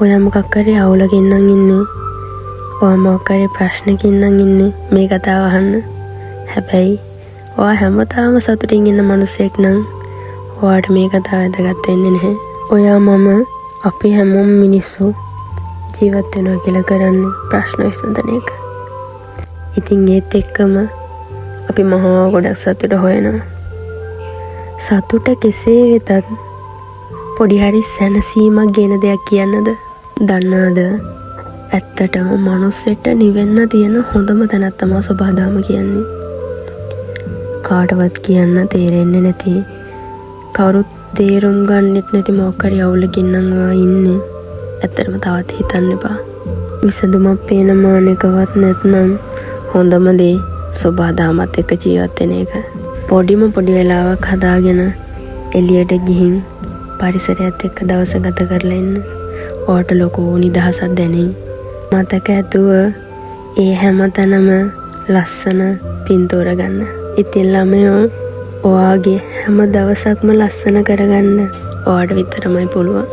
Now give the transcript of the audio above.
ඔයා මොකක් හරි අවුලකින් නම් ඉන්නේ. ඔයා මොකක් හරි ප්‍රශ්නකින් නම් ඉන්නේ මේ කතාව අහන්න. හැබැයි ඔයා හැමදාම සතුටින් ඉන්න මිනිසෙක් නම් ඔයාට මේ කතාව වැදගත් වෙන්නේ නැහැ. ඔයා මම අපි හැමෝම මිනිස්සු ජීවත් වෙනවා කියලා කරන්නේ ප්‍රශ්න විසඳන එක. ඉතින් ඒත් එක්කම අපි මහා ගොඩක් සතුට හොයනවා. සතුට කෙසේ වෙතත් පොඩි හරි සැනසීමක් ගෙන දෙයක් කියන්නද? දන්නවද? ඇත්තටම මනුස්සෙට නිවෙන්න තියෙන හොඳම තැනක් තමයි සබහාදම කියන්නේ. කාටවත් කියන්න තේරෙන්නේ නැති, කවුරුත් තේරුම් ගන්නෙත් නැති මොකක් හරි අවුලකින් නම් ඔයා ඉන්නේ. ඇත්තටම තවත් හිතන්න එපා. විසඳුමක් පේන මානෙකවත් නැත්නම් හොඳම දේ සබහාදමත් එක්ක ජීවත් වෙන එක. පොඩි වෙලාවක් හදාගෙන එළියට ගිහින් පරිසරයත් එක්ක දවස ගත කරලා ඉන්න. ඔයාට ලොකු නිදහසක් දැනෙයි. මතක ඇතුව ඒ හැමතැනම ලස්සන පින්තූර ගන්න. ඉතින් ළමයෝ ඔයාගේ හැම දවසක්ම ලස්සන කරගන්න ඔයාට විතරමයි පුළුවන්.